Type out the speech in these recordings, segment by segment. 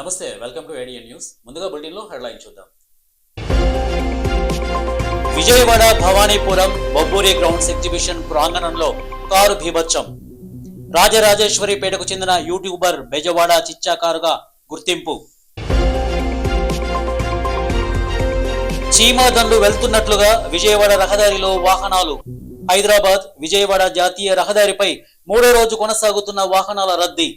నమస్తే, welcome to ఏడియన్ news. ముందుగా బులెటిన్లో హెడ్లైన్ చూద్దాం. విజయవాడ భవానీపురం బొబ్బూరి గ్రౌండ్స్ ఎగ్జిబిషన్ ప్రాంగణంలో కారు భీభత్సం. రాజరాజేశ్వరిపేటకు చెందిన యూట్యూబర్ బెజవాడ చిచ్చాకారుగా గుర్తింపు. చీమదండు వెళ్తున్నట్లుగా విజయవాడ రహదారిలో వాహనాలు. హైదరాబాద్ విజయవాడ జాతీయ రహదారిపై మూడో రోజు కొనసాగుతున్న వాహనాల రద్దీ.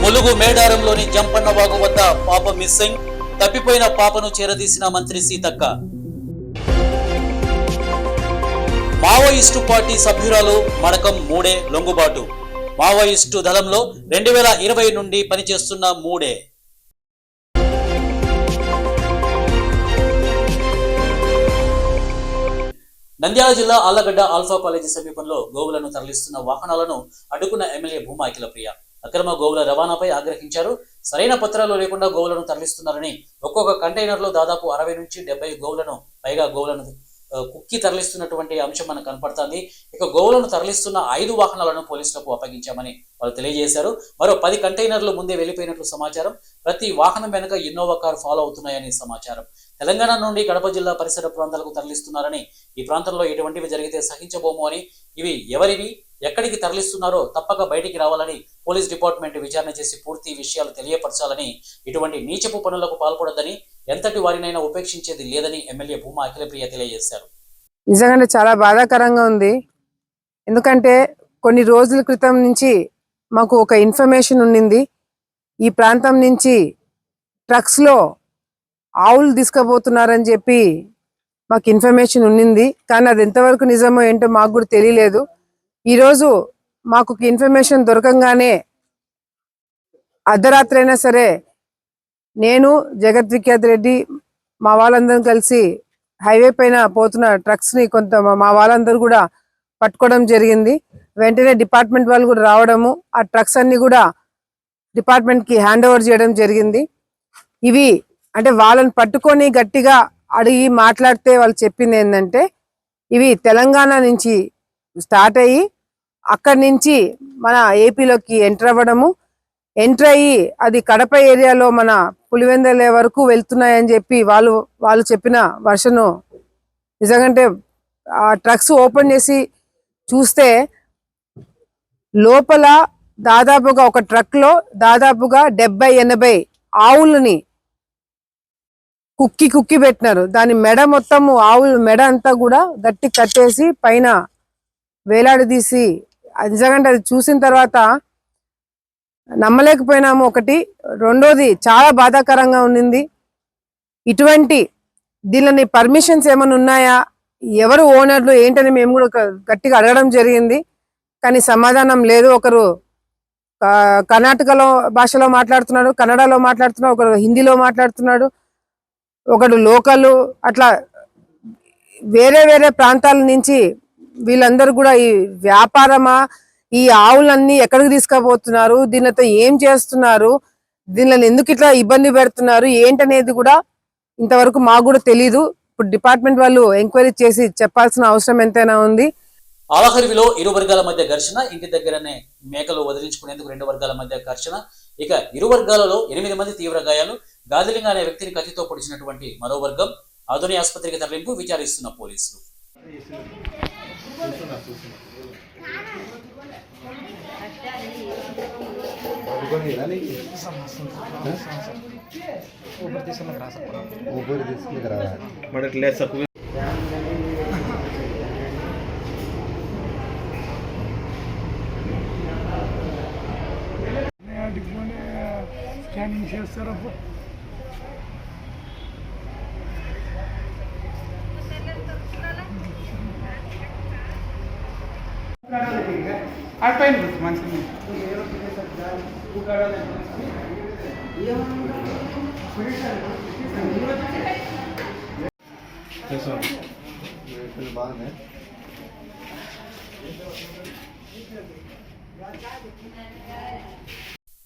ములుగు మేడారంలోని జంపన్నవాగు వద్ద పాప మిస్సింగ్. తప్పిపోయిన పాపను చేరదీసిన మంత్రి సీతక్క. మావోయిస్టు పార్టీ సభ్యురాలు మడకం మూడే లొంగుబాటు. మావోయిస్టు దళంలో 2020 నుండి పనిచేస్తున్న మూడే. నంద్యాల జిల్లా ఆళ్లగడ్డ ఆల్ఫా కాలేజీ సమీపంలో గోవులను తరలిస్తున్న వాహనాలను అడ్డుకున్న ఎమ్మెల్యే భూమా అఖిలప్రియ అక్రమ గోవుల రవాణాపై ఆగ్రహించారు. సరైన పత్రాలు లేకుండా గోవులను తరలిస్తున్నారని, ఒక్కొక్క కంటైనర్లో దాదాపు 60 నుంచి 70 గోవులను పైగా గోవులను కుక్కి తరలిస్తున్నటువంటి అంశం మనకు కనపడుతుంది. ఇక గోవులను తరలిస్తున్న 5 వాహనాలను పోలీసులకు అప్పగించామని వాళ్ళు తెలియజేశారు. మరో 10 కంటైనర్లు ముందే వెళ్లిపోయినట్లు సమాచారం. ప్రతి వాహనం వెనుక ఇన్నోవా కారు ఫాలో అవుతున్నాయని సమాచారం. తెలంగాణ నుండి కడప జిల్లా పరిసర ప్రాంతాలకు తరలిస్తున్నారని, ఈ ప్రాంతంలో ఎటువంటివి జరిగితే సహించబోము అని, ఇవి ఎవరివి, ఎక్కడికి తరలిస్తున్నారో తప్పక బయటికి రావాలని పోలీస్ డిపార్ట్మెంట్ విచారణ చేసి పూర్తి విషయాలు తెలియపరచాలని, ఇటువంటి నీచపు పనులకు పాల్పడొద్దని, ఎంతటి వారినైనా ఉపేక్షించేది లేదని ఎమ్మెల్యే భూమా అఖిలప్రియ తెలియజేశారు. నిజంగానే చాలా బాధాకరంగా ఉంది. ఎందుకంటే కొన్ని రోజుల క్రితం నుంచి మాకు ఒక ఇన్ఫర్మేషన్ ఉండింది. ఈ ప్రాంతం నుంచి ట్రక్స్లో ఆవులు తీసుకుపోతున్నారని చెప్పి మాకు ఇన్ఫర్మేషన్ ఉండింది. కానీ అది ఎంతవరకు నిజమో ఏంటో మాకు కూడా తెలియలేదు. ఈరోజు మాకు ఇన్ఫర్మేషన్ దొరకంగానే అర్ధరాత్రి అయినా సరే నేను, జగత్ విఖ్యాత్ రెడ్డి, మా వాళ్ళందరం కలిసి హైవే పైన పోతున్న ట్రక్స్ని మా వాళ్ళందరూ కూడా పట్టుకోవడం జరిగింది. వెంటనే డిపార్ట్మెంట్ వాళ్ళు కూడా రావడము, ఆ ట్రక్స్ అన్ని కూడా డిపార్ట్మెంట్కి హ్యాండ్ ఓవర్ చేయడం జరిగింది. ఇవి అంటే వాళ్ళని పట్టుకొని గట్టిగా అడిగి మాట్లాడితే వాళ్ళు చెప్పింది ఏంటంటే, ఇవి తెలంగాణ నుంచి స్టార్ట్ అయ్యి అక్కడి నుంచి మన ఏపీలోకి ఎంటర్ అవ్వడము, ఎంటర్ అయ్యి అది కడప ఏరియాలో మన పులివెందుల వరకు వెళ్తున్నాయని చెప్పి వాళ్ళు చెప్పిన వర్షను. నిజంగా ఆ ట్రక్స్ ఓపెన్ చేసి చూస్తే లోపల దాదాపుగా ఒక ట్రక్లో దాదాపుగా 70-80 ఆవులని కుక్కి పెట్టినారు. దాని మెడ మొత్తము, ఆవుల మెడ అంతా కూడా గట్టి కట్టేసి పైన వేలాడదీసి, నిజంగా అది చూసిన తర్వాత నమ్మలేకపోయినాము. ఒకటి. రెండోది చాలా బాధాకరంగా ఉండింది. ఇటువంటి దీనిని పర్మిషన్స్ ఏమైనా ఉన్నాయా, ఎవరు ఓనర్లు ఏంటని మేము కూడా గట్టిగా అడగడం జరిగింది. కానీ సమాధానం లేదు. ఒకరు కర్ణాటకలో భాషలో మాట్లాడుతున్నాడు, కన్నడలో మాట్లాడుతున్నాడు, ఒకరు హిందీలో మాట్లాడుతున్నాడు, ఒకడు లోకల్. అట్లా వేరే వేరే ప్రాంతాల నుంచి వీళ్ళందరూ కూడా ఈ వ్యాపారమా, ఈ ఆవులన్నీ ఎక్కడికి తీసుకుపోతున్నారు, దీనితో ఏం చేస్తున్నారు, దీనిని ఎందుకు ఇట్లా ఇబ్బంది పెడుతున్నారు ఏంటనేది కూడా ఇంతవరకు మాకు కూడా తెలీదు. ఇప్పుడు డిపార్ట్మెంట్ వాళ్ళు ఎంక్వైరీ చేసి చెప్పాల్సిన అవసరం ఎంతైనా ఉంది. ఆలహరివిలో ఇరు వర్గాల మధ్య ఘర్షణ. ఇంటి దగ్గరనే మేకలు వదిలించుకునేందుకు 2 వర్గాల మధ్య ఘర్షణ. ఇక ఇరు వర్గాలలో 8 మంది తీవ్ర గాయాలు. గాదిలింగ అనే వ్యక్తిని కత్తితో పొడిచినటువంటి మరో వర్గం. ఆధునిక ఆసుపత్రికి తరలింపు విచారిస్తున్న పోలీసులు. స్కానింగ్ చేస్తారా? అయిపోయింది మంచిగా. బాగుంది.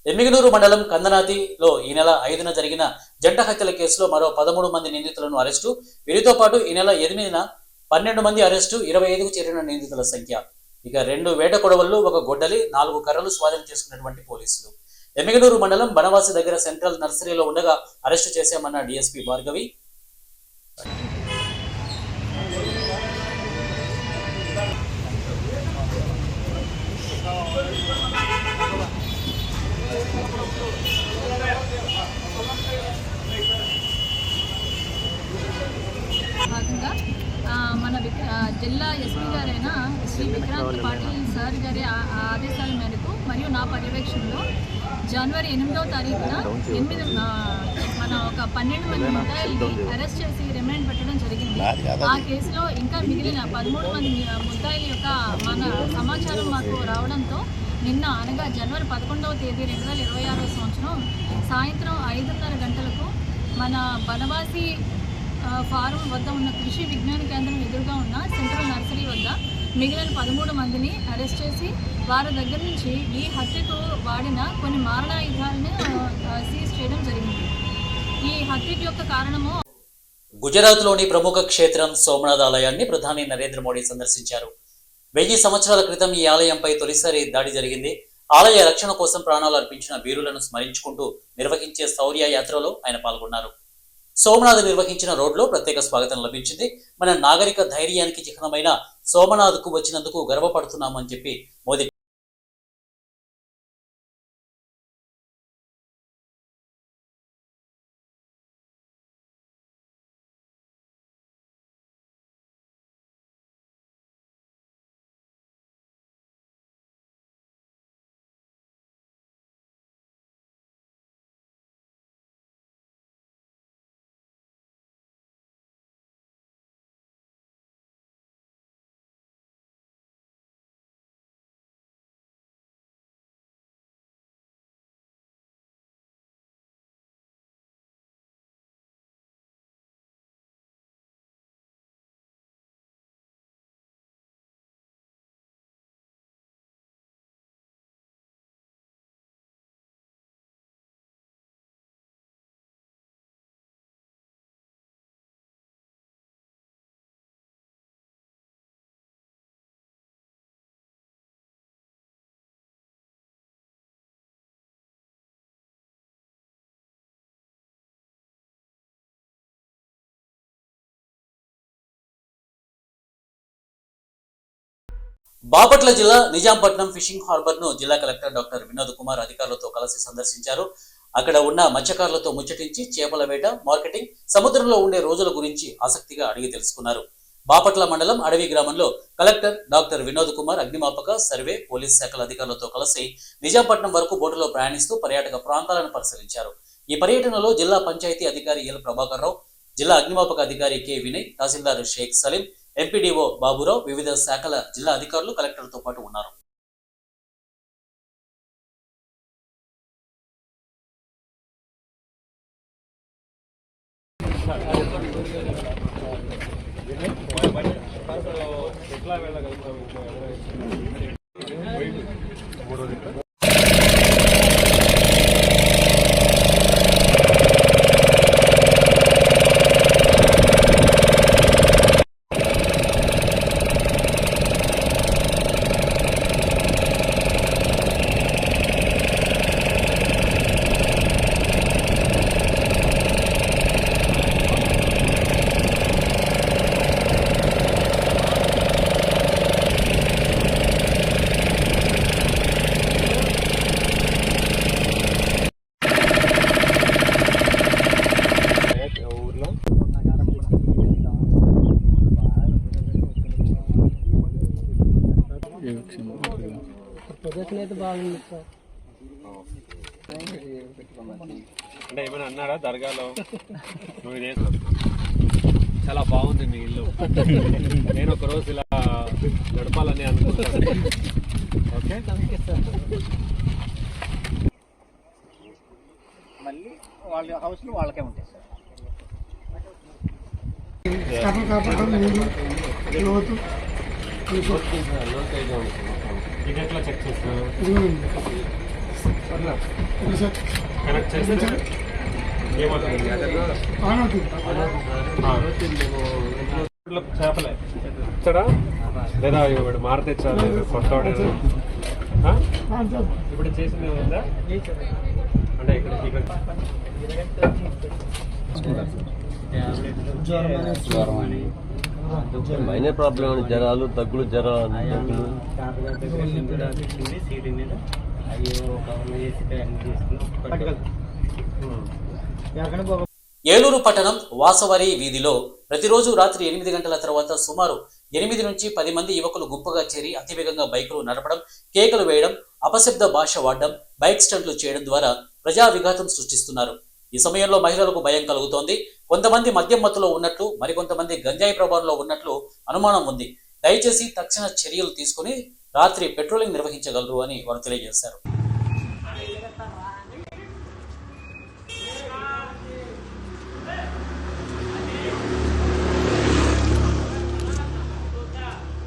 ఎమ్మిగనూరు మండలం కందనాతిలో ఈ నెల 5న జరిగిన జంట హత్యల కేసులో మరో 13 మంది నిందితులను అరెస్టు. వీరితో పాటు ఈ నెల 8న 12 మంది అరెస్టు, 25కు చేరిన నిందితుల సంఖ్య. ఇక 2 వేట కొడవళ్లు, 1 గొడ్డలి, 4 కర్రలు స్వాధీనం చేసుకున్నటువంటి పోలీసులు. ఎమ్మిగనూరు మండలం బనవాసి దగ్గర సెంట్రల్ నర్సరీలో ఉండగా అరెస్టు చేశామన్న డీఎస్పీ భార్గవి. భాగంగా మన జిల్లా ఎస్పీ గారైన శ్రీ విక్రాంత్ పాటిల్ సార్ గారి ఆదేశాల మేరకు మరియు నా పర్యవేక్షణలో జనవరి 8వ తారీఖున మన ఒక 12 మంది ముద్దాయిల్ని అరెస్ట్ చేసి రిమాండ్ పెట్టడం జరిగింది. ఆ కేసులో ఇంకా మిగిలిన 13 మంది ముద్దాయిల యొక్క మన సమాచారం మాకు రావడంతో నిన్న అనగా జనవరి 11వ తేదీ 2026వ సంవత్సరం సాయంత్రం 5:30 గంటలకు మన బనవాసి ఫారం వద్ద ఉన్న కృషి విజ్ఞాన కేంద్రం ఎదురుగా ఉన్న సెంట్రల్ నర్సరీ వద్ద మిగిలిన 13 మందిని అరెస్ట్ చేసి వారి దగ్గర నుంచి ఈ హత్యకు వాడిన కొన్ని మారణాయుధాలను సీజ్ చేయడం జరిగింది. ఈ హత్యకు యొక్క కారణము గుజరాత్లోని ప్రముఖ క్షేత్రం సోమనాథ్ ఆలయాన్ని ప్రధాని నరేంద్ర మోడీ సందర్శించారు. 1000 సంవత్సరాల క్రితం ఈ ఆలయంపై తొలిసారి దాడి జరిగింది. ఆలయ రక్షణ కోసం ప్రాణాలు అర్పించిన వీరులను స్మరించుకుంటూ నిర్వహించే శౌర్య యాత్రలో ఆయన పాల్గొన్నారు. సోమనాథ్ నిర్వహించిన రోడ్లో ప్రత్యేక స్వాగతం లభించింది. మన నాగరిక ధైర్యానికి చిహ్నమైన సోమనాథ్కు వచ్చినందుకు గర్వపడుతున్నామని చెప్పి మోదీ బాపట్ల జిల్లా నిజాంపట్నం ఫిషింగ్ హార్బర్ ను జిల్లా కలెక్టర్ డాక్టర్ వినోద్ కుమార్ అధికారులతో కలిసి సందర్శించారు. అక్కడ ఉన్న మత్స్యకారులతో ముచ్చటించి చేపల వేట, మార్కెటింగ్, సముద్రంలో ఉండే రోజుల గురించి ఆసక్తిగా అడిగి తెలుసుకున్నారు. బాపట్ల మండలం అడవి గ్రామంలో కలెక్టర్ డాక్టర్ వినోద్ కుమార్ అగ్నిమాపక, సర్వే, పోలీస్ శాఖల అధికారులతో కలిసి నిజాంపట్నం వరకు బోటులో ప్రయాణిస్తూ పర్యాటక ప్రాంతాలను పరిశీలించారు. ఈ పర్యటనలో జిల్లా పంచాయతీ అధికారి ఎల్ ప్రభాకర్ రావు, జిల్లా అగ్నిమాపక అధికారి కె వినయ్, తహసీల్దార్ షేక్ సలీం, ఎంపీడీఓ బాబురావు, వివిధ శాఖల జిల్లా అధికారులు కలెక్టర్తో పాటు ఉన్నారు. అంటే ఏమైనా అన్నాడా దర్గాలో చాలా బాగుంది మీ ఇల్లు, నేను ఒక రోజు ఇలా గడపాలని అనుకుంటాను. ఓకే, మళ్ళీ వాళ్ళ హౌస్లో వాళ్ళకే ఉంటాయి సార్. ఇది ఎట్లా చెక్ చేస్తారు? కనెక్ట్ చేస్తే ఏమవుతుంది? చేపలే ఇచ్చడా లేదా ఇప్పుడు మారతెచ్చా లేదు కొత్త ఇప్పుడు చేసింది ఉందా అంటే ఇక్కడ మైనర్ ప్రాబ్లం జ్వరాలు దగ్గులు దగ్గులు ఏలూరు పట్టణం వాసవరి వీధిలో ప్రతిరోజు రాత్రి 8 గంటల తర్వాత సుమారు 8 నుంచి 10 మంది యువకులు గుంపుగా చేరి అతివేగంగా బైకులు నడపడం, కేకలు వేయడం, అపశబ్ద భాష వాడడం, బైక్ స్టంట్లు చేయడం ద్వారా ప్రజా విఘాతం సృష్టిస్తున్నారు. ఈ సమయంలో మహిళలకు భయం కలుగుతోంది. కొంతమంది మద్యం మత్తులో ఉన్నట్లు, మరికొంతమంది గంజాయి ప్రభావంలో ఉన్నట్లు అనుమానం ఉంది. దయచేసి తక్షణ చర్యలు తీసుకుని రాత్రి పెట్రోలింగ్ నిర్వహించగలరు అని వారు తెలియజేశారు.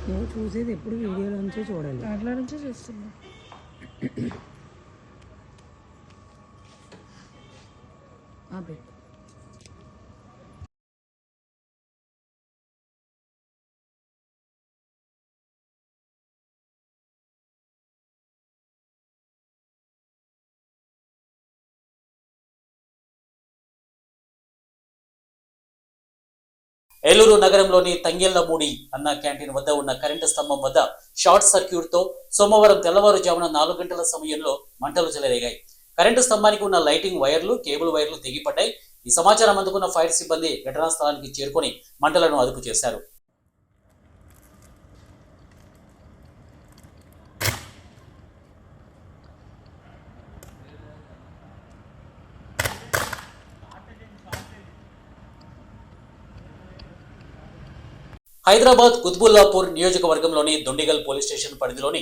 నేను చూసేది ఎప్పుడు వీడియోలో నుంచే చూడాలి, దాంట్లో నుంచే చూస్తున్నా. ఏలూరు నగరంలోని తంగెళ్లమూడి అన్న క్యాంటీన్ వద్ద ఉన్న కరెంటు స్తంభం వద్ద షార్ట్ సర్క్యూట్ తో సోమవారం తెల్లవారుజామున 4 గంటల సమయంలో మంటలు చెలరేగాయి. కరెంటు స్తంభానికి ఉన్న లైటింగ్ వైర్లు, కేబుల్ వైర్లు తెగిపడ్డాయి. ఈ సమాచారం అందుకున్న ఫైర్ సిబ్బంది ఘటనా స్థలానికి చేరుకొని మంటలను అదుపు చేశారు. హైదరాబాద్ కుత్బుల్లాపూర్ నియోజకవర్గంలోని దొండిగల్ పోలీస్ స్టేషన్ పరిధిలోని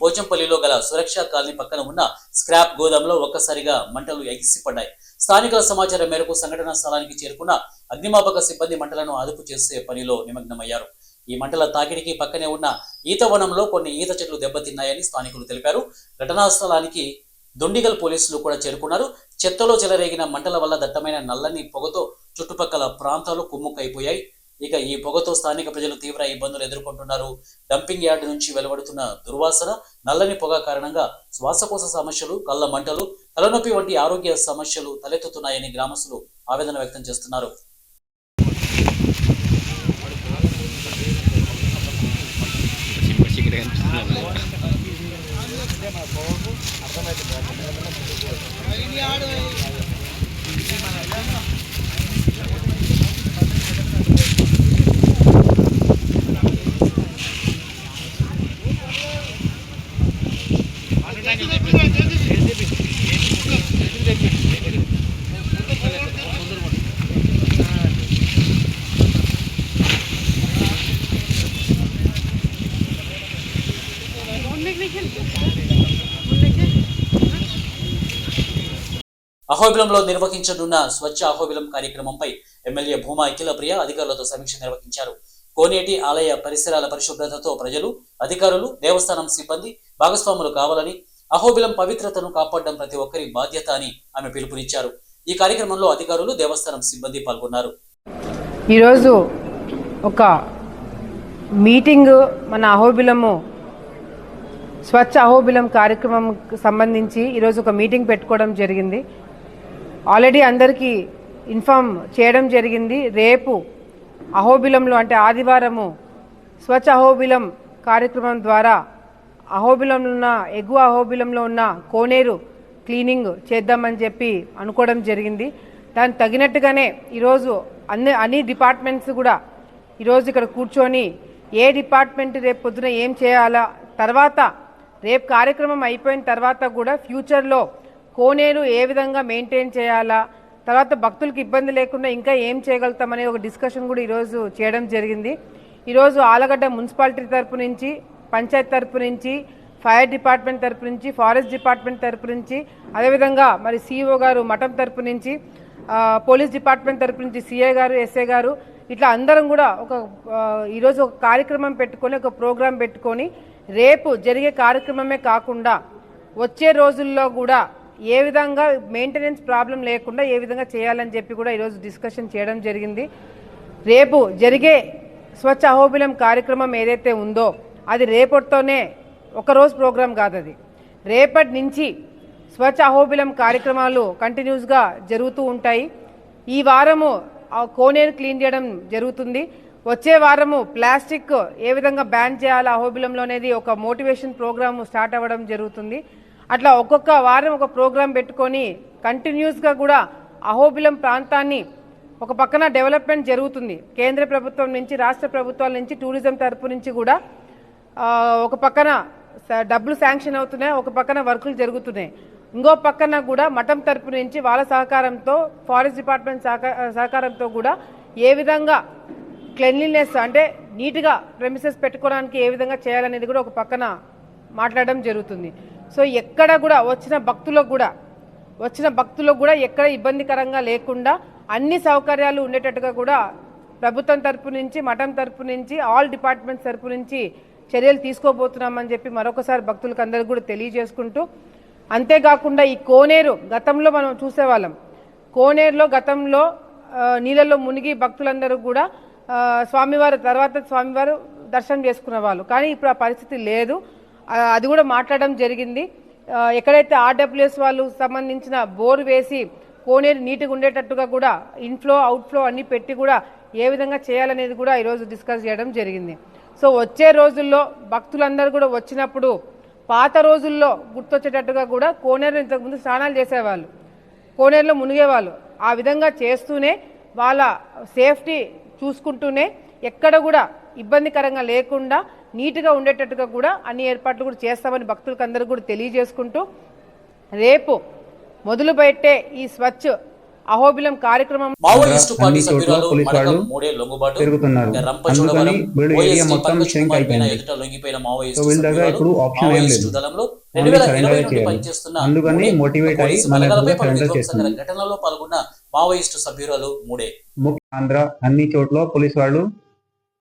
పోచంపల్లిలో గల సురక్షా కాలనీ పక్కన ఉన్న స్క్రాప్ గోదాంలో ఒక్కసారిగా మంటలు ఎగిసిపడ్డాయి. స్థానికుల సమాచారం మేరకు సంఘటనా స్థలానికి చేరుకున్న అగ్నిమాపక సిబ్బంది మంటలను అదుపు చేసే పనిలో నిమగ్నమయ్యారు. ఈ మంటల తాకిడికి పక్కనే ఉన్న ఈత వనంలో కొన్ని ఈత చెట్లు దెబ్బతిన్నాయని స్థానికులు తెలిపారు. ఘటనా స్థలానికి దొండిగల్ పోలీసులు కూడా చేరుకున్నారు. చెత్తలో చెలరేగిన మంటల వల్ల దట్టమైన నల్లని పొగతో చుట్టుపక్కల ప్రాంతాలు కుమ్ముకైపోయాయి. ఇక ఈ పొగతో స్థానిక ప్రజలు తీవ్ర ఇబ్బందులు ఎదుర్కొంటున్నారు. డంపింగ్ యార్డు నుంచి వెలువడుతున్న దుర్వాసన, నల్లని పొగ కారణంగా శ్వాసకోశ సమస్యలు, కళ్ళ మంటలు, తలనొప్పి వంటి ఆరోగ్య సమస్యలు తలెత్తుతున్నాయని గ్రామస్తులు ఆవేదన వ్యక్తం చేస్తున్నారు. అహోబిలంలో నిర్వహించనున్న స్వచ్ఛ అహోబిలం కార్యక్రమంపై ఎమ్మెల్యే భూమా అఖిలప్రియ అధికారులతో సమీక్ష నిర్వహించారు. కోనేటి ఆలయ పరిసరాల పరిశుభ్రతతో ప్రజలు, అధికారులు, దేవస్థానం సిబ్బంది భాగస్వాములు కావాలని, అహోబిలం పవిత్రతను కాపాడడం ప్రతి ఒక్కరి బాధ్యత అని ఆమె పిలుపునిచ్చారు. ఈ కార్యక్రమంలో అధికారులు, దేవస్థానం సిబ్బంది పాల్గొన్నారు. ఈరోజు ఒక మీటింగ్ మన అహోబిలము స్వచ్ఛ అహోబిలం కార్యక్రమంకి సంబంధించి ఈరోజు ఒక మీటింగ్ పెట్టుకోవడం జరిగింది. ఆల్రెడీ అందరికీ ఇన్ఫామ్ చేయడం జరిగింది. రేపు అహోబిలంలో అంటే ఆదివారము స్వచ్ఛ అహోబిలం కార్యక్రమం ద్వారా అహోబిలంలో ఉన్న ఎగువ అహోబిలంలో ఉన్న కోనేరు క్లీనింగ్ చేద్దామని చెప్పి అనుకోవడం జరిగింది. దానికి తగినట్టుగానే ఈరోజు అన్ని డిపార్ట్మెంట్స్ కూడా ఈరోజు ఇక్కడ కూర్చొని ఏ డిపార్ట్మెంట్ రేపు పొద్దున ఏం చేయాలా, తర్వాత రేపు కార్యక్రమం అయిపోయిన తర్వాత కూడా ఫ్యూచర్లో కోనేరు ఏ విధంగా మెయింటైన్ చేయాలా, తర్వాత భక్తులకు ఇబ్బంది లేకుండా ఇంకా ఏం చేయగలుగుతామనే ఒక డిస్కషన్ కూడా ఈరోజు చేయడం జరిగింది. ఈరోజు ఆలగడ్డ మున్సిపాలిటీ తరపు నుంచి, పంచాయత్ తరపు నుంచి, ఫైర్ డిపార్ట్మెంట్ తరపు నుంచి, ఫారెస్ట్ డిపార్ట్మెంట్ తరపు నుంచి, అదేవిధంగా మరి సిఇఓ గారు మఠం తరపు నుంచి, పోలీస్ డిపార్ట్మెంట్ తరపు నుంచి సిఐ గారు, ఎస్ఐ గారు, ఇట్లా అందరం కూడా ఈరోజు ఒక కార్యక్రమం పెట్టుకొని, ఒక ప్రోగ్రాం పెట్టుకొని రేపు జరిగే కార్యక్రమమే కాకుండా వచ్చే రోజుల్లో కూడా ఏ విధంగా మెయింటెనెన్స్ ప్రాబ్లం లేకుండా ఏ విధంగా చేయాలని చెప్పి కూడా ఈరోజు డిస్కషన్ చేయడం జరిగింది. రేపు జరిగే స్వచ్ఛ అహోబిలం కార్యక్రమం ఏదైతే ఉందో అది రేపటితోనే ఒకరోజు ప్రోగ్రాం కాదు. అది రేపటి నుంచి స్వచ్ఛ అహోబిలం కార్యక్రమాలు కంటిన్యూస్గా జరుగుతూ ఉంటాయి. ఈ వారము కోనేరు క్లీన్ చేయడం జరుగుతుంది. వచ్చే వారము ప్లాస్టిక్ ఏ విధంగా బ్యాన్ చేయాలి అహోబిలంలో అనేది ఒక మోటివేషన్ ప్రోగ్రామ్ స్టార్ట్ అవ్వడం జరుగుతుంది. అట్లా ఒక్కొక్క వారం ఒక ప్రోగ్రాం పెట్టుకొని కంటిన్యూస్గా కూడా అహోబిలం ప్రాంతాన్ని ఒక పక్కన డెవలప్మెంట్ జరుగుతుంది. కేంద్ర ప్రభుత్వం నుంచి, రాష్ట్ర ప్రభుత్వాల నుంచి, టూరిజం తరపు నుంచి కూడా ఒక పక్కన డబ్బులు శాంక్షన్ అవుతున్నాయి, ఒక పక్కన వర్కులు జరుగుతున్నాయి. ఇంకో పక్కన కూడా మఠం తరపు నుంచి వాళ్ళ సహకారంతో, ఫారెస్ట్ డిపార్ట్మెంట్ సహకారంతో కూడా ఏ విధంగా క్లెన్లీనెస్ అంటే నీట్గా ప్రెమిసెస్ పెట్టుకోవడానికి ఏ విధంగా చేయాలనేది కూడా ఒక పక్కన మాట్లాడడం జరుగుతుంది. సో ఎక్కడ కూడా వచ్చిన భక్తులకు కూడా ఎక్కడ ఇబ్బందికరంగా లేకుండా అన్ని సౌకర్యాలు ఉండేటట్టుగా కూడా ప్రభుత్వం తరపు నుంచి, మఠం తరపు నుంచి, ఆల్ డిపార్ట్మెంట్స్ తరపు నుంచి చర్యలు తీసుకోబోతున్నామని చెప్పి మరొకసారి భక్తులకు అందరికీ కూడా తెలియజేసుకుంటూ, అంతేకాకుండా ఈ కోనేరు గతంలో మనం చూసేవాళ్ళం. కోనేరులో గతంలో నీళ్ళలో మునిగి భక్తులందరూ కూడా స్వామివారు దర్శనం చేసుకునే వాళ్ళు. కానీ ఇప్పుడు ఆ పరిస్థితి లేదు. అది కూడా మాట్లాడడం జరిగింది. ఎక్కడైతే ఆర్డబ్ల్యూఎస్ వాళ్ళు సంబంధించిన బోర్ వేసి కోనేరు నీటిగా ఉండేటట్టుగా కూడా ఇన్ఫ్లో అవుట్ఫ్లో అన్ని పెట్టి కూడా ఏ విధంగా చేయాలనేది కూడా ఈరోజు డిస్కస్ చేయడం జరిగింది. సో వచ్చే రోజుల్లో భక్తులందరూ కూడా వచ్చినప్పుడు పాత రోజుల్లో గుర్తొచ్చేటట్టుగా కూడా కోనేరు ఇంతకుముందు స్నానాలు చేసేవాళ్ళు, కోనేరులో మునిగేవాళ్ళు. ఆ విధంగా చేస్తూనే వాళ్ళ సేఫ్టీ చూసుకుంటూనే ఎక్కడ కూడా ఇబ్బందికరంగా లేకుండా నీట్గా ఉండేటట్టుగా కూడా అన్ని ఏర్పాట్లు కూడా చేస్తామని భక్తులకు అందరూ కూడా తెలియజేసుకుంటూ, రేపు మొదలు పెట్టే ఈ స్వచ్ఛ అహోబిలం కార్యక్రమం మావోయిస్టు పార్టీ సభ్యురాలు మడకం మూడే లొంగుబాటు రంపచోడవరం ఓఎస్టీ పంకజ్ కుమార్ పైన ఎదుట లొంగిపోయిన మావోయిస్టు దళంలో 2020 నుండి పనిచేస్తున్న పోలీసు బలగాలపై పలు విధ్వంసకర ఘటనలలో పాల్గొన్న మావోయిస్టు సభ్యురాలు మూడే. ఆంధ్ర అన్ని చోట్ల పోలీసు వాళ్ళు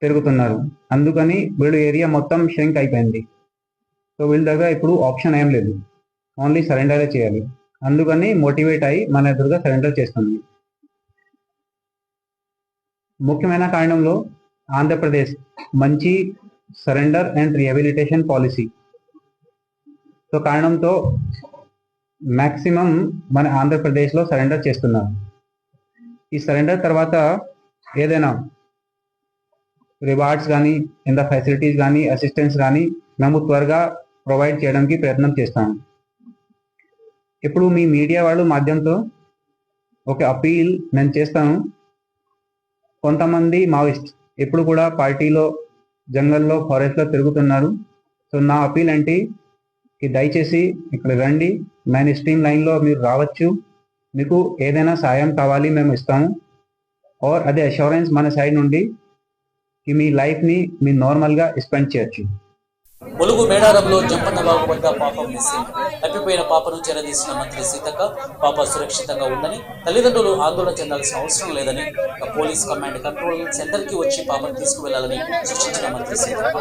పెరుగుతున్నారు. అందుకని వీళ్ళు ఏరియా మొత్తం షింక్ అయిపోయింది. సో వీళ్ళ దగ్గర ఇప్పుడు ఆప్షన్ ఏం లేదు, ఓన్లీ సరెండరే చేయాలి. అందుకని మోటివేట్ అయ్యి మన ఎదురుగా సరెండర్ చేస్తుంది. ముఖ్యమైన కారణంలో ఆంధ్రప్రదేశ్ మంచి surrender and rehabilitation policy. So కారణంతో మ్యాక్సిమం మన ఆంధ్రప్రదేశ్లో సరెండర్ చేస్తున్నారు. ఈ సరెండర్ తర్వాత ఏదైనా రివార్డ్స్ కానీ, ఇంత ఫెసిలిటీస్ కానీ, అసిస్టెన్స్ కానీ మేము త్వరగా ప్రొవైడ్ చేయడానికి ప్రయత్నం చేస్తాము. ఇప్పుడు మీ మీడియా వాళ్ళు మాధ్యమంతో ఒక అపీల్ నేను చేస్తాను. కొంతమంది మావోయిస్ట్ ఇప్పుడు కూడా పార్టీలో, జంగల్లో, ఫారెస్ట్లో తిరుగుతున్నారు. సో నా అపీల్ ఏంటి, దయచేసి ఇక్కడ రండి, మెయిన్ స్ట్రీమ్ లైన్లో మీరు రావచ్చు. మీకు ఏదైనా సాయం కావాలి మేము ఇస్తాము. ఆర్ అదే అష్యూరెన్స్ మన సైడ్ నుండి మీ లైఫ్ని మీరు నార్మల్గా స్పెండ్ చేయొచ్చు. ములుగు మేడారంలో జంపన్న బాబు వద్ద పాప మిస్సింగ్. తప్పిపోయిన పాపను చెరదీసిన మంత్రి సీతక్క పాప సురక్షితంగా ఉందని, తల్లిదండ్రులు ఆందోళన చెందాల్సిన అవసరం లేదని, పోలీస్ కమాండ్ కంట్రోల్ సెంటర్ కి వచ్చి పాపను తీసుకువెళ్లాలని సూచించిన మంత్రి సీతక్క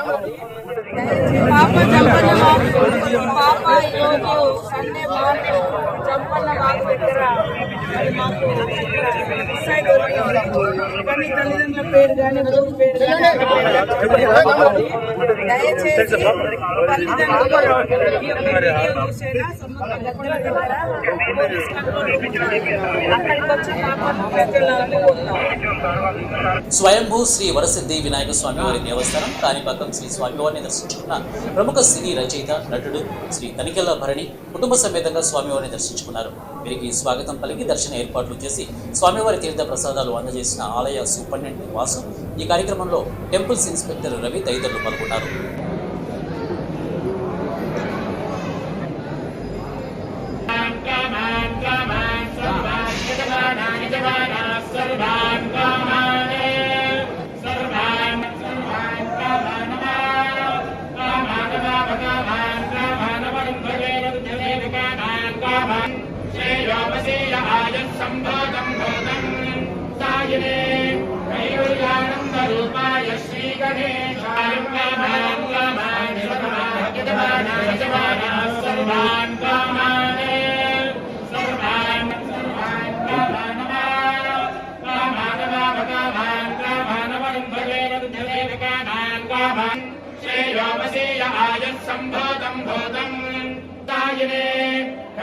స్వయంభూ శ్రీ వరసిద్ధి వినాయక స్వామి వారి దేవస్థానం కాణిపాకం శ్రీ స్వామివారిని దర్శించుకున్న ప్రముఖ సినీ రచయిత, నటుడు శ్రీ తనికెళ్ల భరణి కుటుంబ సమేతంగా స్వామివారిని దర్శించుకున్నారు. వీరికి స్వాగతం పలికి దర్శన ఏర్పాట్లు చేసి స్వామివారి తీర్థ ప్రసాదాలు అందజేసిన ఆలయ సూపరింటెండెంట్ వాసు. ఈ కార్యక్రమంలో టెంపుల్స్ ఇన్స్పెక్టర్ రవి తదితరులు పాల్గొన్నారు.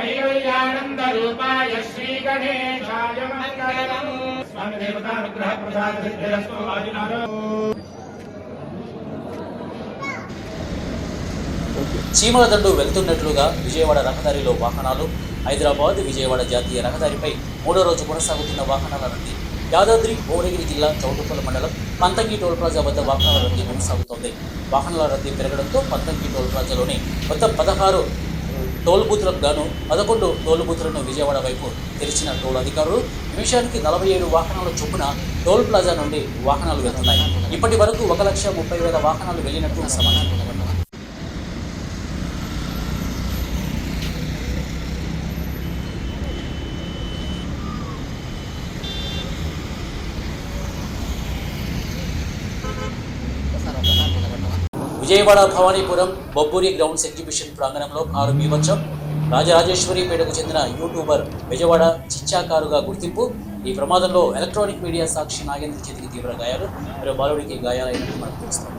శ్రీకైవల్యానందరూపాయ శ్రీ గణేశాయ మంగళం. స్వామి దేవతానుగ్రహ ప్రసాద సిద్ధిరస్తు. చీమల దండు వెళ్తున్నట్లుగా విజయవాడ రహదారిలో వాహనాలు. హైదరాబాద్ విజయవాడ జాతీయ రహదారిపై 3వ రోజు కొనసాగుతున్న వాహనాల రద్దీ. యాదాద్రి భువనగిరి జిల్లా చౌటుప్పల్ మండలం పంతంగి టోల్ ప్లాజా వద్ద వాహనాల రద్దీ కొనసాగుతోంది. వాహనాల రద్దీ పెరగడంతో పంతంగి టోల్ ప్లాజాలోని మొత్తం 16 టోల్ బూత్లకు గాను 11 టోల్ బూత్లను విజయవాడ వైపు తెరిచిన టోల్ అధికారులు నిమిషానికి 47 వాహనాల చొప్పున టోల్ ప్లాజా నుండి వాహనాలు వెళ్తున్నాయి. ఇప్పటి వరకు 1,30,000 వాహనాలు వెళ్లినట్లు సమాచారం. విజయవాడ భవానీపురం బొబ్బూరి గ్రౌండ్స్ ఎగ్జిబిషన్ ప్రాంగణంలో కారు బీభత్సం. రాజరాజేశ్వరిపేటకు చెందిన యూట్యూబర్ విజయవాడ చిచ్చా కారుగా గుర్తింపు. ఈ ప్రమాదంలో ఎలక్ట్రానిక్ మీడియా సాక్షి నాగేంద్ర చేతికి తీవ్ర గాయాలు, మరో బాలుడికి గాయాలైనట్టు మనకు తెలుస్తోంది.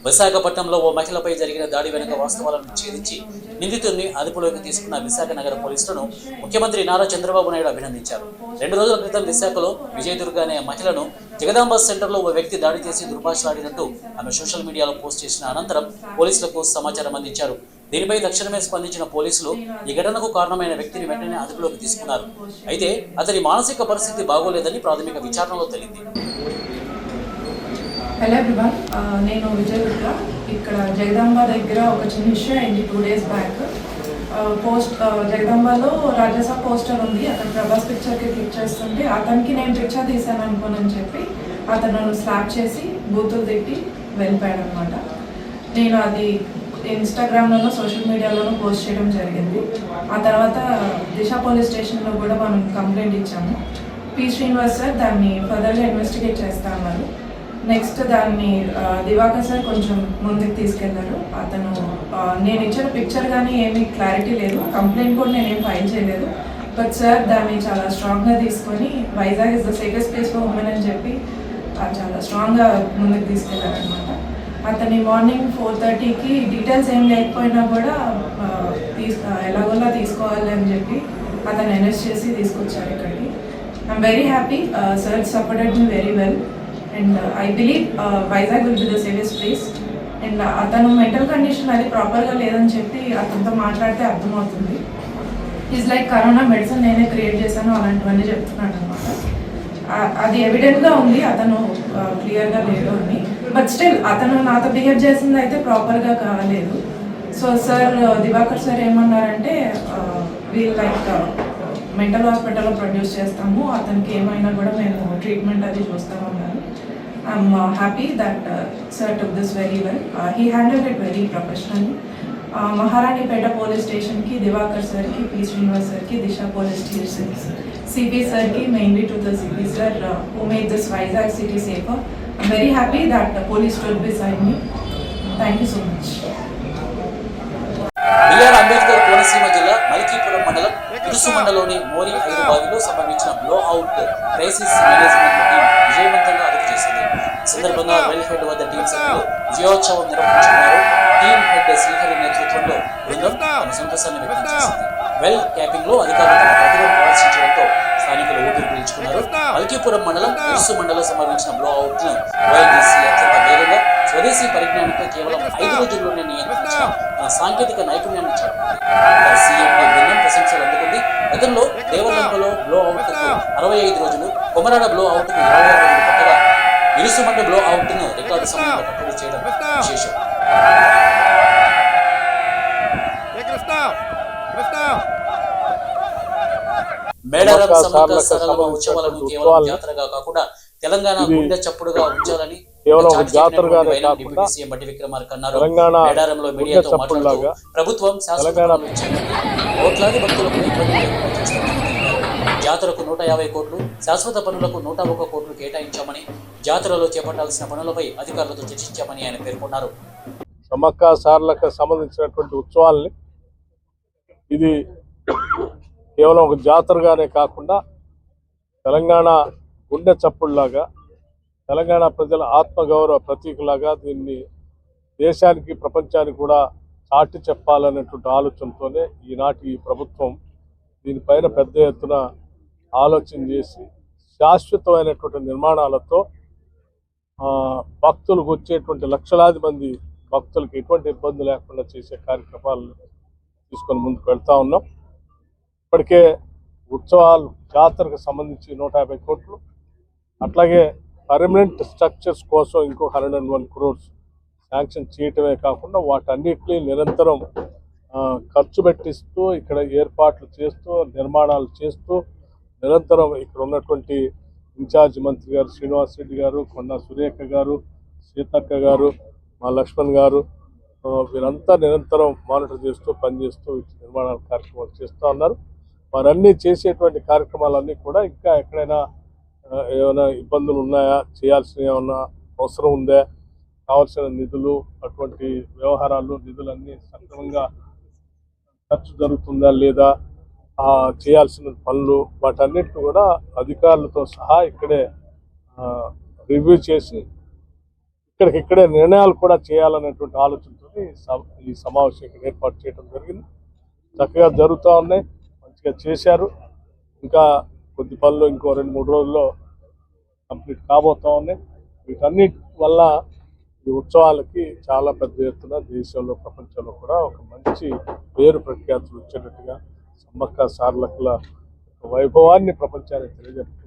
విశాఖపట్నంలో ఓ మహిళపై జరిగిన దాడి వెనుక వాస్తవాలను ఛేదించి నిందితుడిని అదుపులోకి తీసుకున్న విశాఖ నగర పోలీసులను ముఖ్యమంత్రి నారా చంద్రబాబు నాయుడు అభినందించారు. 2 రోజుల క్రితం విశాఖలో విజయదుర్గ అనే మహిళను జగదాంబ సెంటర్లో ఓ వ్యక్తి దాడి చేసి దుర్భాషలాడినట్టు ఆమె సోషల్ మీడియాలో పోస్ట్ చేసిన అనంతరం పోలీసులకు సమాచారం అందించారు. దీనిపై తక్షణమే స్పందించిన పోలీసులు ఈ ఘటనకు కారణమైన వ్యక్తిని వెంటనే అదుపులోకి తీసుకున్నారు. అయితే అతని మానసిక పరిస్థితి బాగోలేదని ప్రాథమిక విచారణలో తేలింది. హలో ఎవ్రీవన్, నేను విజయదుర్గ. ఇక్కడ జగదాంబ దగ్గర ఒక చిన్న ఇష్యూ అయింది 2 days బ్యాక్. జగదాంబలో రాజసా పోస్టర్ ఉంది, అక్కడ ప్రభాస్ పిక్చర్కి క్లిక్ చేస్తుంటే అతనికి నేను పిక్చర్ తీసాను అనుకోనని చెప్పి అతను స్లాప్ చేసి బూతులు తిట్టి వెళ్ళిపోయాడు అనమాట. నేను అది ఇన్స్టాగ్రామ్లోనూ సోషల్ మీడియాలోనూ పోస్ట్ చేయడం జరిగింది. ఆ తర్వాత దిశ పోలీస్ స్టేషన్లో కూడా మనం కంప్లైంట్ ఇచ్చాము. పి శ్రీనివాస్ సార్ దాన్ని ఫర్దర్గా ఇన్వెస్టిగేట్ చేస్తా అన్నారు. నెక్స్ట్ దాన్ని దివాకర్ సార్ కొంచెం ముందుకు తీసుకెళ్లారు. అతను నేను ఇచ్చిన పిక్చర్ కానీ ఏమీ క్లారిటీ లేదు, కంప్లైంట్ కూడా నేనేం ఫైల్ చేయలేదు. బట్ సార్ దాన్ని చాలా స్ట్రాంగ్గా తీసుకొని Vizag is the safest place for women అని చెప్పి చాలా స్ట్రాంగ్గా ముందుకు తీసుకెళ్లారనమాట. అతని మార్నింగ్ 4:30కి డీటెయిల్స్ ఏం లేకపోయినా కూడా ఎలాగోలా తీసుకోవాలి అని చెప్పి అతను ఎనర్జ్ చేసి తీసుకొచ్చారు ఇక్కడికి. I'm very happy, sir supported me very well. And I believe Vizag will be the safest place. And అతను మెంటల్ కండిషన్ అది ప్రాపర్గా లేదని చెప్పి అతనితో మాట్లాడితే అర్థమవుతుంది. ఈజ్ లైక్ కరోనా మెడిసిన్ నేనే క్రియేట్ చేశాను అలాంటివన్నీ చెప్తున్నాడు అనమాట. అది ఎవిడెంట్గా ఉంది, అతను క్లియర్గా లేదు అని. బట్ స్టిల్ అతను నాతో బిహేవ్ చేసింది అయితే ప్రాపర్గా కాలేదు. సో సార్ దివాకర్ సార్ ఏమన్నారంటే వీల్ లైక్ మెంటల్ హాస్పిటల్లో ప్రొడ్యూస్ చేస్తాము, అతనికి ఏమైనా కూడా మేము ట్రీట్మెంట్ అది చూస్తామన్నారు. I'm happy that sir took this very well. He handled it very professionally. Maharanipeta police స్టేషన్కి దివాకర్ సార్కి, పి శ్రీనివాస్ సార్కి, దిశ పోలీస్ స్టేషన్ సిపి సార్కి, mainly to the CP sir who made this Vizag city safer. I'm very happy that police stood beside me. Thank you so much. BR Ambedkar Konaseema జిల్లా మలికీపురం మండలం ఇరుసుమండలోని మోరి 5 బావిలో సంభవించిన blow out crisis management team విజయవంతంగా అదుపు చేసింది. ఈ సందర్భంగా వెల్ హెడ్ వద్ద టీం సభ్యులు విజయోత్సవం నిర్వహించుకున్నారు. టీం హెడ్ శ్రీహరి నేతృత్వంలో బృందం తమ సంతోషాన్ని వ్యక్తం చేసింది. వెల్ క్యాపింగ్ లో అధికారులు తమ ప్రతిభను ప్రదర్శించడంతో స్థానికులు ఊపిరి పీల్చుకున్నారు. మలికీపురం మండలం ఇరుసు మండలం సంభవించిన బ్లో అవుట్ ను వైఎస్సీ అత్యంత వేగంగా స్వదేశీ పరిజ్ఞానంతో కేవలం 5 రోజుల్లోనే నియంత్రించిన తన సాంకేతిక నైపుణ్యాన్ని చాటుకుంది. సిఎండి బృందం ప్రశంసలు అందుకుంది. గతంలో దేవలంకలో బ్లో అవుట్ 65 రోజులు, కొమరాడ బ్లో అవుట్ 26 రోజులు పట్టగా ఇరుసుమండ బ్లో అవుట్ ను రికార్డు సమయంలో కట్టడి చేయడం విశేషం. మేడారం సమ్మక్క సారలమ్మ ఉత్సవాలను కేవలం జాతరగా కాకుండా తెలంగాణ గుండె చప్పుడుగా ఉంచాలని డిప్యూటీ సీఎం బట్టి విక్రమార్క అన్నారు. మేడారంలో మీడియాతో మాట్లాడుతూ ప్రభుత్వం శాశ్వత కోట్లాది భక్తులకు ఇబ్బంది లేకుండా చేస్తామని జాతరకు 150 కోట్లు, శాశ్వత పనులకు 101 కోట్లు కేటాయించామని, జాతరలో చేపట్టాల్సిన పనులపై అధికారులతో చర్చించామని ఆయన పేర్కొన్నారు. సమ్మక్క సారలకు సంబంధించినటువంటి ఉత్సవాల్ని ఇది కేవలం ఒక జాతరగానే కాకుండా తెలంగాణ గుండె చప్పుడులాగా, తెలంగాణ ప్రజల ఆత్మగౌరవ ప్రతీకలాగా దీన్ని దేశానికి ప్రపంచానికి కూడా చాటి చెప్పాలనేటువంటి ఆలోచనతోనే ఈనాటి ఈ ప్రభుత్వం దీనిపైన పెద్ద ఎత్తున ఆలోచన చేసి శాశ్వతమైనటువంటి నిర్మాణాలతో భక్తులకు వచ్చేటువంటి లక్షలాది మంది భక్తులకు ఎటువంటి ఇబ్బంది లేకుండా చేసే కార్యక్రమాలను తీసుకొని ముందుకు వెళ్తా ఉన్నాం. ఇప్పటికే ఉత్సవాలు జాతరకు సంబంధించి 150 కోట్లు, అట్లాగే పర్మనెంట్ స్ట్రక్చర్స్ కోసం ఇంకో 101 crores శాంక్షన్ చేయటమే కాకుండా వాటన్నిటినీ నిరంతరం ఖర్చు పెట్టిస్తూ ఇక్కడ ఏర్పాట్లు చేస్తూ నిర్మాణాలు చేస్తూ నిరంతరం ఇక్కడ ఉన్నటువంటి ఇన్ఛార్జ్ మంత్రి గారు శ్రీనివాస్ రెడ్డి గారు, కొండా సురేఖ గారు, సీతక్క గారు, మా లక్ష్మణ్ గారు వీరంతా నిరంతరం మానిటర్ చేస్తూ పనిచేస్తూ నిర్మాణ కార్యక్రమాలు చేస్తూ ఉన్నారు. వారన్నీ చేసేటువంటి కార్యక్రమాలన్నీ కూడా ఇంకా ఎక్కడైనా ఏమైనా ఇబ్బందులు ఉన్నాయా, చేయాల్సిన ఏమైనా అవసరం ఉందా, కావాల్సిన నిధులు అటువంటి వ్యవహారాలు నిధులన్నీ సక్రమంగా ఖర్చు జరుగుతుందా లేదా, చేయాల్సిన పనులు వాటన్నిటిని కూడా అధికారులతో సహా ఇక్కడే రివ్యూ చేసి ఇక్కడికిక్కడే నిర్ణయాలు కూడా చేయాలనేటువంటి ఆలోచనతో ఈ సమావేశం ఇక్కడ ఏర్పాటు చేయడం జరిగింది. చక్కగా జరుగుతూ ఉన్నాయి, మంచిగా చేశారు. ఇంకా కొద్ది పనులు ఇంకో 2-3 రోజుల్లో కంప్లీట్ కాబోతూ ఉన్నాయి. వీటన్నిటి వల్ల ఈ ఉత్సవాలకి చాలా పెద్ద ఎత్తున దేశంలో ప్రపంచంలో కూడా ఒక మంచి పేరు ప్రఖ్యాతులు వచ్చేటట్టుగా సమ్మక్క సారలకుల వైభవాన్ని ప్రపంచానికి తెలియజేస్తూ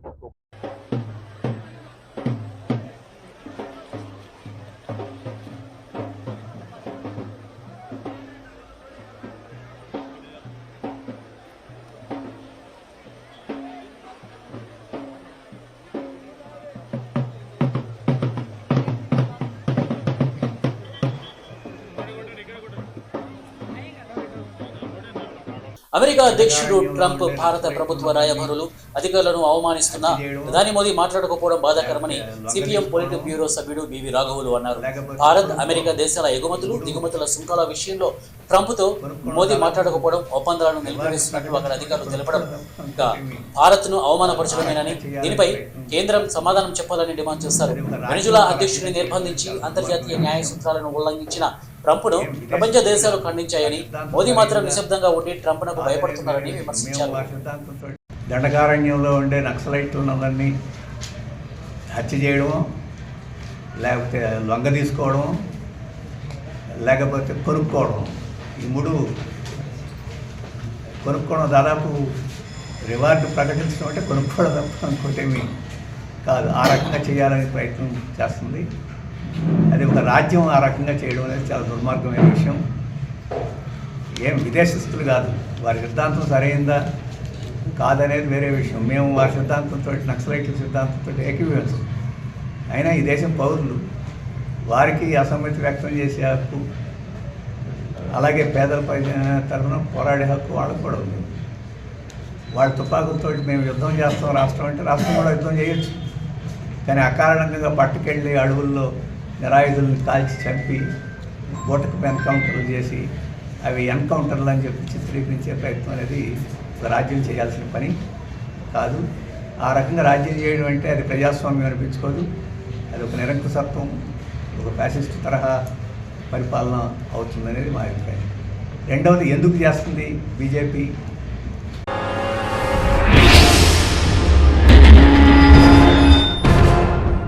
అమెరికా అధ్యక్షుడు ట్రంప్ భారత ప్రభుత్వ రాయబారులు అధికారులను అవమానిస్తున్న ప్రధాని మోదీ మాట్లాడకపోవడం బాధాకరమని సిపిఎం పొలిట్ బ్యూరో సభ్యుడు బివి రాఘవులు అన్నారు. భారత్ అమెరికా దేశాల ఎగుమతులు దిగుమతుల సుంకాల విషయంలో ట్రంప్తో మోదీ మాట్లాడకపోవడం ఒప్పందాలను నిలిపివేస్తున్నట్లు అక్కడ అధికారులు తెలపడం ఇంకా భారత్ను అవమానపరచడమేనని, దీనిపై కేంద్రం సమాధానం చెప్పాలని డిమాండ్ చేశారు. వెనిజులా అధ్యక్షుడిని నిర్బంధించి అంతర్జాతీయ న్యాయ సూత్రాలను ఉల్లంఘించిన ట్రంప్ను ప్రపంచ దేశాలు ఖండించాయని, మోదీ మాత్రం నిశ్శబ్దంగా ఉండి ట్రంప్నకు భయపడుతున్నారని విమర్శించారు. దండకారణ్యంలో ఉండే నక్సలైట్లందరినీ హత్య చేయడం, లేకపోతే లొంగ తీసుకోవడం, లేకపోతే కొనుక్కోవడం, ఈ 3 కొనుక్కోవడం దాదాపు రివార్డు ప్రకటించడం అంటే కొనుక్కోవడం తప్ప ఇంకోటేమీ కాదు. ఆ రకంగా చేయాలని ప్రయత్నం చేస్తుంది. అది ఒక రాజ్యం ఆ రకంగా చేయడం అనేది చాలా దుర్మార్గమైన విషయం. ఏం విదేశస్తులు కాదు, వారి సిద్ధాంతం సరైందా కాదనేది వేరే విషయం. మేము వారి సిద్ధాంతంతో నక్సలైట్ల సిద్ధాంతంతో ఏకీభవించం. అయినా ఈ దేశం పౌరులు, వారికి అసమ్మతి వ్యక్తం చేసే హక్కు, అలాగే పేదల తరఫున పోరాడే హక్కు వాళ్ళకు కూడా ఉంది. వాళ్ళ తుపాకులతో మేము యుద్ధం చేస్తాం రాష్ట్రం అంటే రాష్ట్రం కూడా యుద్ధం చేయొచ్చు. కానీ అకారణంగా పట్టుకెళ్ళి అడవుల్లో నిరాయుధులను కాల్చి చంపి బూటకు ఎన్కౌంటర్లు చేసి అవి ఎన్కౌంటర్లు అని చెప్పి చిత్రీకరించే ప్రయత్నం అనేది ఒక రాజ్యం చేయాల్సిన పని కాదు. ఆ రకంగా రాజ్యం చేయడం అంటే అది ప్రజాస్వామ్యం అనిపించుకోదు. అది ఒక నిరంకుశత్వం, ఒక ఫ్యాసిస్ట్ తరహా పరిపాలన అవుతుందనేది మా అభిప్రాయం. రెండవది, ఎందుకు చేస్తుంది బీజేపీ